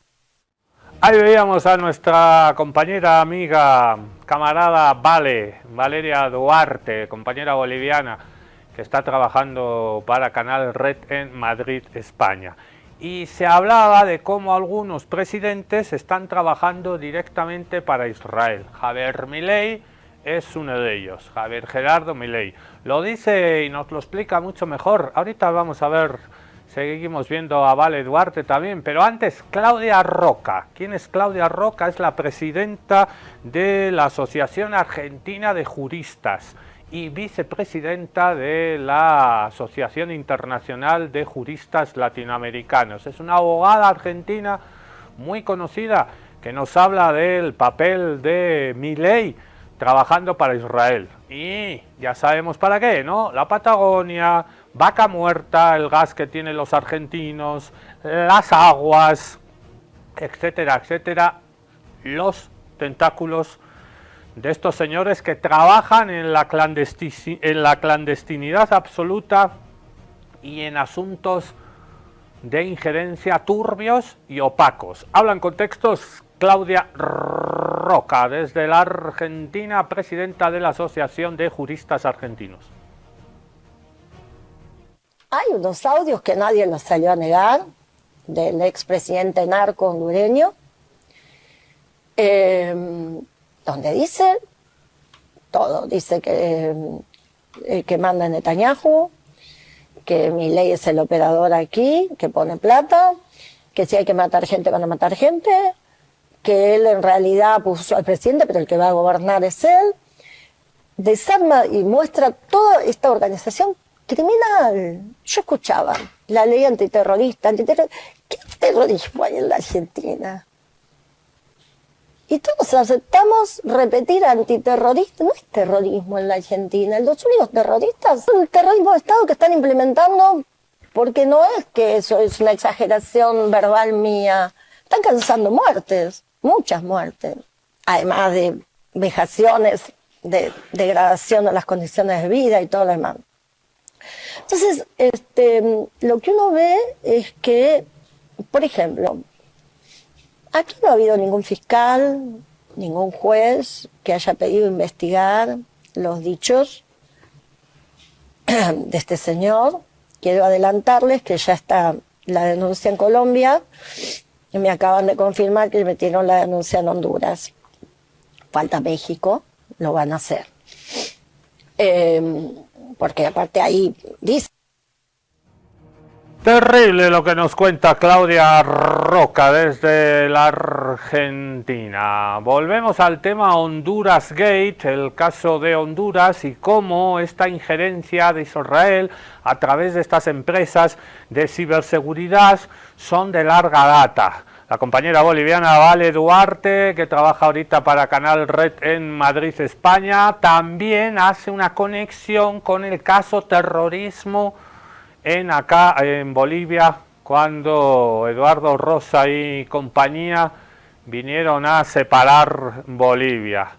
A: Ahí veíamos a nuestra compañera, amiga, camarada Valeria Duarte, compañera boliviana, que está trabajando para Canal Red en Madrid, España. Y se hablaba de cómo algunos presidentes están trabajando directamente para Israel. Javier Milei es uno de ellos, Javier Gerardo Milei. Lo dice y nos lo explica mucho mejor. Ahorita vamos a ver, seguimos viendo a Vale Duarte también, pero antes Claudia Roca. ¿Quién es Claudia Roca? Es la presidenta de la Asociación Argentina de Juristas y vicepresidenta de la Asociación Internacional de Juristas Latinoamericanos. Es una abogada argentina muy conocida que nos habla del papel de Milei trabajando para Israel. Y ya sabemos para qué, ¿no? La Patagonia, Vaca Muerta, el gas que tienen los argentinos, las aguas, etcétera, etcétera, los tentáculos de estos señores que trabajan en la clandestinidad absoluta y en asuntos de injerencia turbios y opacos. Hablan con textos Claudia Roca, desde la Argentina, presidenta de la Asociación de Juristas Argentinos.
H: Hay unos audios que nadie los salió a negar, del expresidente narco hondureño, donde dice todo. Dice que el que manda es Netanyahu, que Milei es el operador aquí, que pone plata, que si hay que matar gente van a matar gente, que él en realidad puso al presidente, pero el que va a gobernar es él. Desarma y muestra toda esta organización criminal. Yo escuchaba la ley antiterrorista. ¿Qué terrorismo hay en la Argentina? Y todos aceptamos repetir antiterrorista. No es terrorismo en la Argentina. Los únicos terroristas son el terrorismo de Estado que están implementando, porque no es que eso es una exageración verbal mía. Están causando muertes, muchas muertes. Además de vejaciones, de degradación de las condiciones de vida y todo lo demás. Entonces, lo que uno ve es que, por ejemplo, aquí no ha habido ningún fiscal, ningún juez que haya pedido investigar los dichos de este señor. Quiero adelantarles que ya está la denuncia en Colombia y me acaban de confirmar que metieron la denuncia en Honduras. Falta México, lo van a hacer. Porque aparte ahí dice...
A: Terrible lo que nos cuenta Claudia Roca desde la Argentina. Volvemos al tema Honduras Gate, el caso de Honduras y cómo esta injerencia de Israel a través de estas empresas de ciberseguridad son de larga data. La compañera boliviana Vale Duarte, que trabaja ahorita para Canal Red en Madrid, España, también hace una conexión con el caso terrorismo acá en Bolivia, cuando Eduardo Rosa y compañía vinieron a separar Bolivia,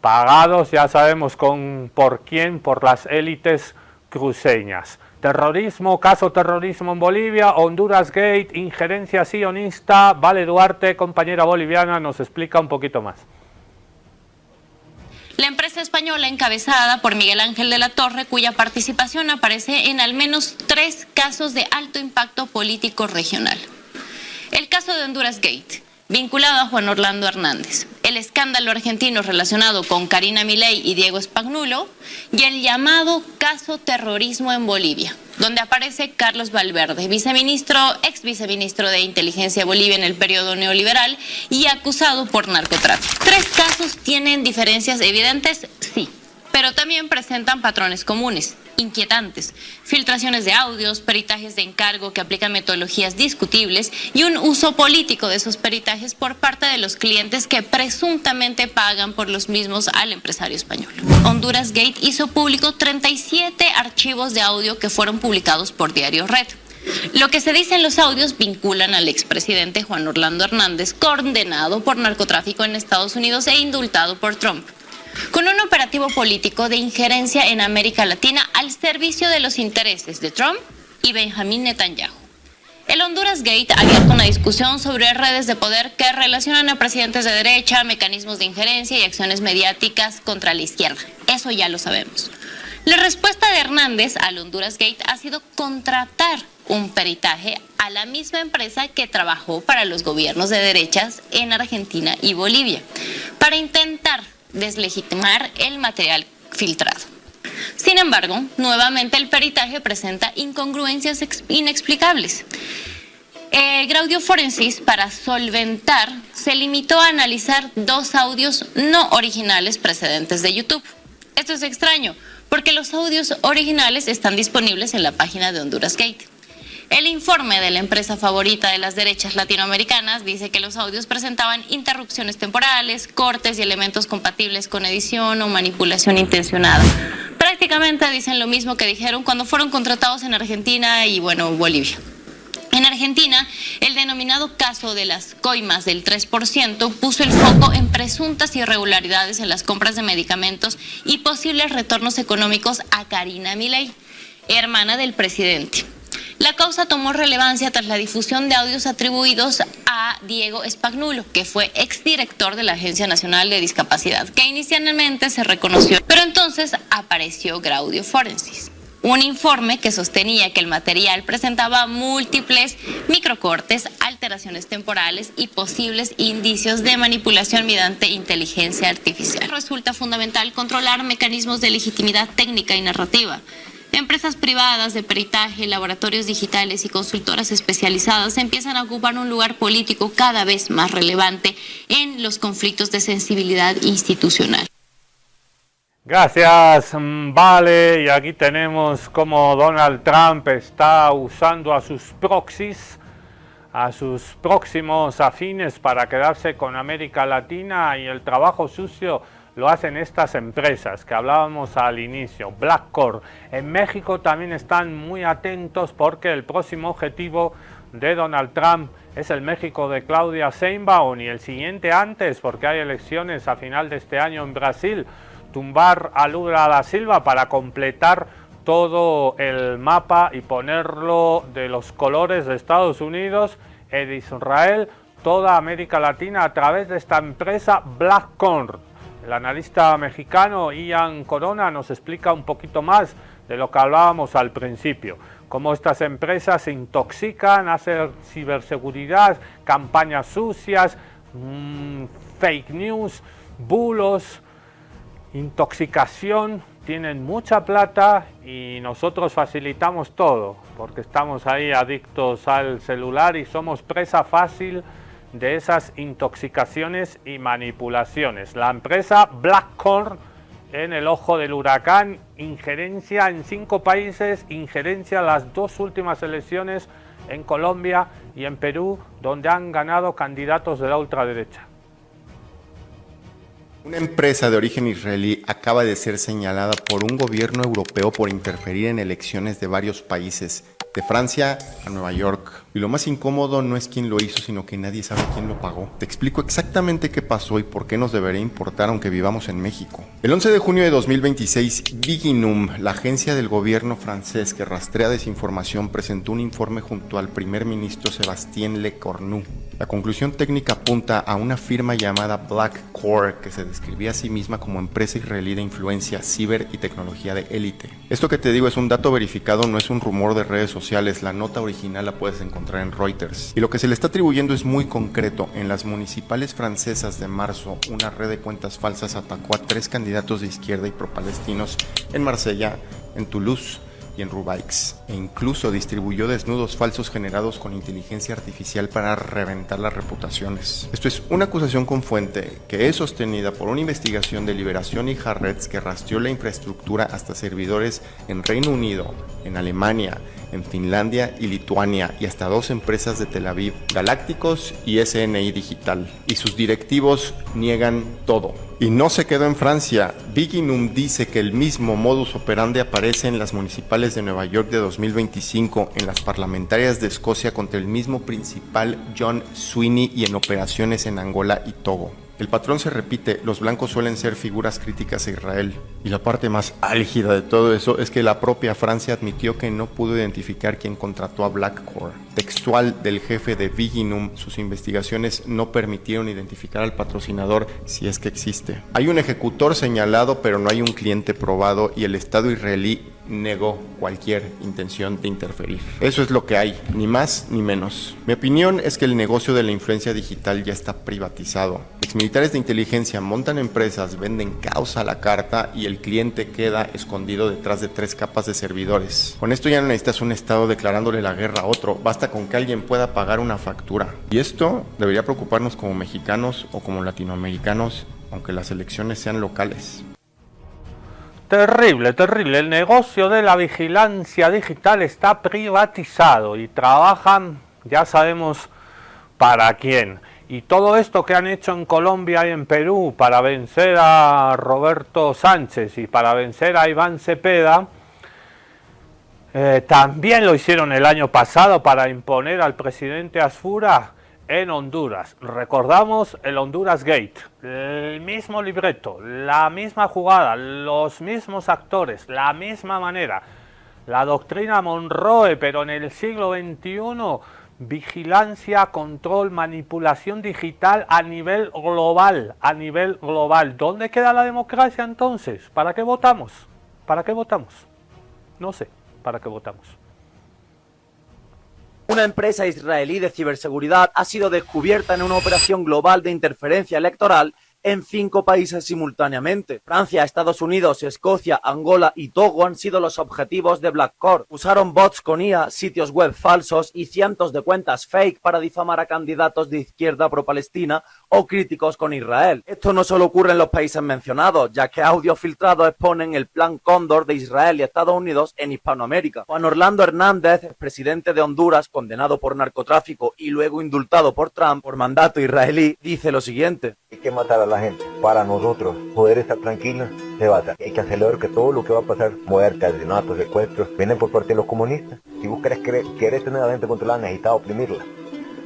A: pagados ya sabemos por quién, por las élites cruceñas. Terrorismo, caso terrorismo en Bolivia, Honduras Gate, injerencia sionista. Vale Duarte, compañera boliviana, nos explica un poquito más.
I: La empresa española encabezada por Miguel Ángel de la Torre, cuya participación aparece en al menos 3 casos de alto impacto político regional. El caso de Honduras Gate, vinculado a Juan Orlando Hernández, el escándalo argentino relacionado con Karina Milei y Diego Spagnuolo, y el llamado caso terrorismo en Bolivia, donde aparece Carlos Valverde, ex viceministro de Inteligencia de Bolivia en el periodo neoliberal y acusado por narcotráfico. 3 casos tienen diferencias evidentes, sí, pero también presentan patrones comunes, inquietantes, filtraciones de audios, peritajes de encargo que aplican metodologías discutibles y un uso político de esos peritajes por parte de los clientes que presuntamente pagan por los mismos al empresario español. Honduras Gate hizo público 37 archivos de audio que fueron publicados por Diario Red. Lo que se dice en los audios vinculan al expresidente Juan Orlando Hernández, condenado por narcotráfico en Estados Unidos e indultado por Trump, con un operativo político de injerencia en América Latina al servicio de los intereses de Trump y Benjamín Netanyahu. El Honduras Gate ha abierto una discusión sobre redes de poder que relacionan a presidentes de derecha, mecanismos de injerencia y acciones mediáticas contra la izquierda. Eso ya lo sabemos. La respuesta de Hernández al Honduras Gate ha sido contratar un peritaje a la misma empresa que trabajó para los gobiernos de derechas en Argentina y Bolivia, para intentar deslegitimar el material filtrado. Sin embargo, nuevamente el peritaje presenta incongruencias inexplicables. Graudio Forensis, para solventar, se limitó a analizar 2 audios no originales precedentes de YouTube. Esto es extraño, porque los audios originales están disponibles en la página de Honduras Gate. El informe de la empresa favorita de las derechas latinoamericanas dice que los audios presentaban interrupciones temporales, cortes y elementos compatibles con edición o manipulación intencionada. Prácticamente dicen lo mismo que dijeron cuando fueron contratados en Argentina y, Bolivia. En Argentina, el denominado caso de las coimas del 3% puso el foco en presuntas irregularidades en las compras de medicamentos y posibles retornos económicos a Karina Milei, hermana del presidente. La causa tomó relevancia tras la difusión de audios atribuidos a Diego Spagnuolo, que fue exdirector de la Agencia Nacional de Discapacidad, que inicialmente se reconoció, pero entonces apareció Graudio Forensis, un informe que sostenía que el material presentaba múltiples microcortes, alteraciones temporales y posibles indicios de manipulación mediante inteligencia artificial. Resulta fundamental controlar mecanismos de legitimidad técnica y narrativa. Empresas privadas de peritaje, laboratorios digitales y consultoras especializadas empiezan a ocupar un lugar político cada vez más relevante en los conflictos de sensibilidad institucional.
A: Gracias, vale, y aquí tenemos cómo Donald Trump está usando a sus proxies, a sus próximos afines para quedarse con América Latina, y el trabajo sucio lo hacen estas empresas que hablábamos al inicio, Blackcore. En México también están muy atentos porque el próximo objetivo de Donald Trump es el México de Claudia Sheinbaum y el siguiente antes, porque hay elecciones a final de este año en Brasil, tumbar a Lula da Silva para completar todo el mapa y ponerlo de los colores de Estados Unidos y de Israel, toda América Latina a través de esta empresa Blackcore. El analista mexicano Ian Corona nos explica un poquito más de lo que hablábamos al principio, cómo estas empresas se intoxican, hacen ciberseguridad, campañas sucias, fake news, bulos, intoxicación, tienen mucha plata y nosotros facilitamos todo, porque estamos ahí adictos al celular y somos presa fácil de esas intoxicaciones y manipulaciones. La empresa Blackcore en el ojo del huracán, injerencia en 5 países, injerencia en las 2 últimas elecciones en Colombia y en Perú, donde han ganado candidatos de la ultraderecha.
J: Una empresa de origen israelí acaba de ser señalada por un gobierno europeo por interferir en elecciones de varios países, de Francia a Nueva York. Y lo más incómodo no es quién lo hizo, sino que nadie sabe quién lo pagó. Te explico exactamente qué pasó y por qué nos debería importar aunque vivamos en México. El 11 de junio de 2026, Viginum, la agencia del gobierno francés que rastrea desinformación, presentó un informe junto al primer ministro Sébastien Lecornu. La conclusión técnica apunta a una firma llamada Blackcore, que se describía a sí misma como empresa israelí de influencia, ciber y tecnología de élite. Esto que te digo es un dato verificado, no es un rumor de redes sociales. La nota original la puedes encontrar en Reuters. Y lo que se le está atribuyendo es muy concreto. En las municipales francesas de marzo, una red de cuentas falsas atacó a 3 candidatos de izquierda y pro-palestinos en Marsella, en Toulouse y en Rubikes, e incluso distribuyó desnudos falsos generados con inteligencia artificial para reventar las reputaciones. Esto es una acusación con fuente que es sostenida por una investigación de Liberación y Haaretz que rastreó la infraestructura hasta servidores en Reino Unido, en Alemania, en Finlandia y Lituania, y hasta 2 empresas de Tel Aviv, Galácticos y SNI Digital, y sus directivos niegan todo. Y no se quedó en Francia. Viginum dice que el mismo modus operandi aparece en las municipales de Nueva York de 2025, en las parlamentarias de Escocia contra el mismo principal John Sweeney y en operaciones en Angola y Togo. El patrón se repite, los blancos suelen ser figuras críticas a Israel. Y la parte más álgida de todo eso es que la propia Francia admitió que no pudo identificar quién contrató a Blackcore. Textual del jefe de Viginum, sus investigaciones no permitieron identificar al patrocinador si es que existe. Hay un ejecutor señalado, pero no hay un cliente probado y el Estado israelí negó cualquier intención de interferir. Eso es lo que hay, ni más ni menos. Mi opinión es que el negocio de la influencia digital ya está privatizado. Exmilitares de inteligencia montan empresas, venden causa a la carta y el cliente queda escondido detrás de 3 capas de servidores. Con esto ya no necesitas un Estado declarándole la guerra a otro, basta con que alguien pueda pagar una factura. Y esto debería preocuparnos como mexicanos o como latinoamericanos, aunque las elecciones sean locales.
A: Terrible, terrible. El negocio de la vigilancia digital está privatizado y trabajan, ya sabemos para quién. Y todo esto que han hecho en Colombia y en Perú para vencer a Roberto Sánchez y para vencer a Iván Cepeda, también lo hicieron el año pasado para imponer al presidente Asfura en Honduras. Recordamos el Honduras Gate, el mismo libreto, la misma jugada, los mismos actores, la misma manera. La doctrina Monroe, pero en el siglo XXI, vigilancia, control, manipulación digital a nivel global, ¿Dónde queda la democracia entonces? ¿Para qué votamos? ¿Para qué votamos? No sé, ¿para qué votamos?
K: Una empresa israelí de ciberseguridad ha sido descubierta en una operación global de interferencia electoral en 5 países simultáneamente. Francia, Estados Unidos, Escocia, Angola y Togo han sido los objetivos de Blackcore. Usaron bots con IA, sitios web falsos y cientos de cuentas fake para difamar a candidatos de izquierda pro-palestina o críticos con Israel. Esto no solo ocurre en los países mencionados, ya que audios filtrados exponen el plan Cóndor de Israel y Estados Unidos en Hispanoamérica. Juan Orlando Hernández, presidente de Honduras, condenado por narcotráfico y luego indultado por Trump por mandato israelí, dice lo siguiente:
E: hay que matar a la gente. Para nosotros poder estar tranquilos, se va a hacer. Hay que acelerar que todo lo que va a pasar, muertes, asesinatos, secuestros, vienen por parte de los comunistas. Si vos querés tener a la gente controlada, necesitas oprimirla,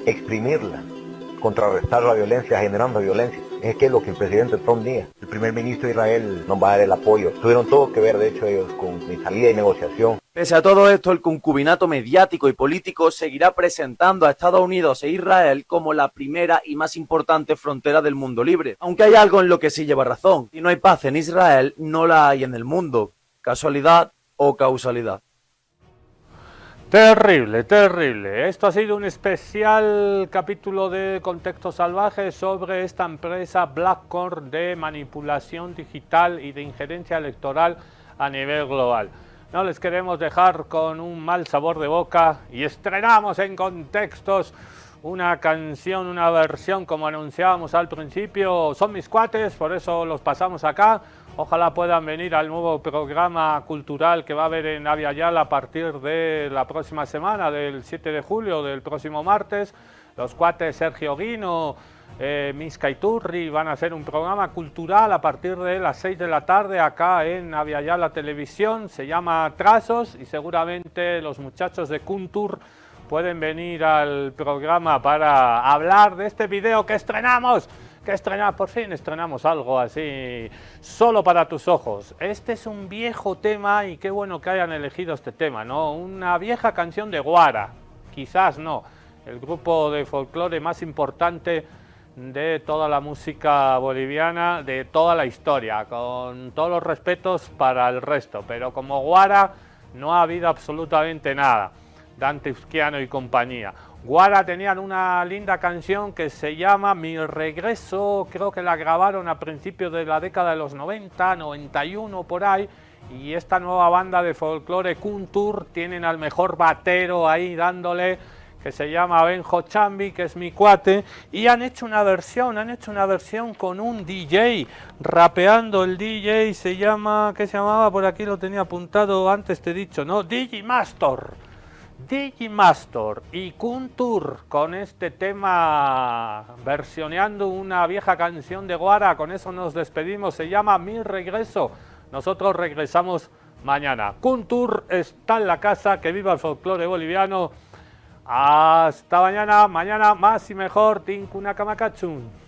E: exprimirla, contrarrestar la violencia, generando violencia. Es que es lo que el presidente Trump diga. El primer ministro de Israel nos va a dar el apoyo. Tuvieron todo que ver, de hecho, ellos con mi salida y negociación.
K: Pese a todo esto, el concubinato mediático y político seguirá presentando a Estados Unidos e Israel como la primera y más importante frontera del mundo libre. Aunque hay algo en lo que sí lleva razón. Si no hay paz en Israel, no la hay en el mundo. ¿Casualidad o causalidad?
A: Terrible, terrible. Esto ha sido un especial capítulo de Contexto Salvaje sobre esta empresa Blackcore de manipulación digital y de injerencia electoral a nivel global. No les queremos dejar con un mal sabor de boca y estrenamos en Contextos una canción, una versión como anunciábamos al principio. Son mis cuates, por eso los pasamos acá. Ojalá puedan venir al nuevo programa cultural que va a haber en Avia Yala a partir de la próxima semana, del 7 de julio, del próximo martes. Los cuates Sergio Guino, Misca Iturri van a hacer un programa cultural a partir de las 6 de la tarde acá en Avia Yala Televisión. Se llama Trazos y seguramente los muchachos de Kuntur pueden venir al programa para hablar de este video que estrenamos. Por fin estrenamos algo así, solo para tus ojos. Este es un viejo tema y qué bueno que hayan elegido este tema, ¿no? Una vieja canción de Guara, quizás no, el grupo de folclore más importante de toda la música boliviana, de toda la historia, con todos los respetos para el resto, pero como Guara no ha habido absolutamente nada. Dante Usquiano y compañía. Guara tenían una linda canción que se llama Mi Regreso, creo que la grabaron a principios de la década de los 90, 91 por ahí, y esta nueva banda de folclore Kuntur tienen al mejor batero ahí dándole, que se llama Benjo Chambi, que es mi cuate, y han hecho una versión con un DJ, rapeando. El DJ se llama, ¿qué se llamaba? Por aquí lo tenía apuntado antes, te he dicho, ¿no? Digimastor y Kuntur con este tema versioneando una vieja canción de Guara. Con eso nos despedimos, se llama Mi Regreso. Nosotros regresamos mañana. Kuntur está en la casa, que viva el folclore boliviano. Hasta mañana más y mejor. Tinkuna Kamakachun.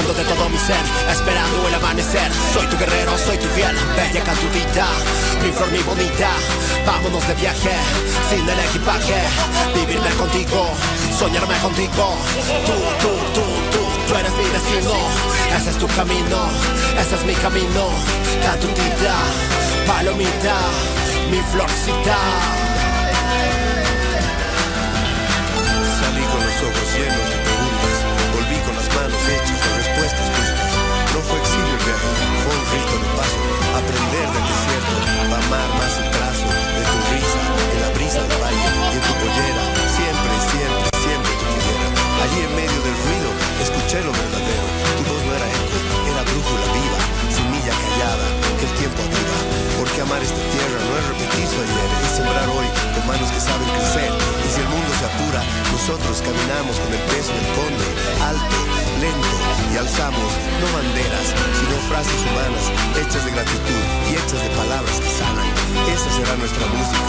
L: De todo mi ser, esperando el amanecer. Soy tu guerrero, soy tu fiel, bella cantudita, mi flor, mi bonita. Vámonos de viaje, sin el equipaje. Vivirme contigo, soñarme contigo. Tú eres mi destino. Ese es tu camino, ese es mi camino. Cantudita, palomita, mi florcita.
D: Salí con los ojos llenos de preguntas, volví con las manos hechas de respuestas justas. No fue exilio el viaje, fue un rito de paso, aprender del desierto, pa' amar más el trazo de tu risa, en la brisa del valle y en tu pollera, siempre, siempre, siempre tu pollera. Allí en medio del ruido, escuché lo verdadero, tu voz no era eco, era brújula viva, semilla callada, que el tiempo aviva. Porque amar esta tierra no es repetir su ayer, es sembrar hoy con manos que saben crecer. Y si el mundo se apura, nosotros caminamos con el peso del cóndor, alto, lento, y alzamos no banderas, sino frases humanas, hechas de gratitud y hechas de palabras que sanan. Esa será nuestra música,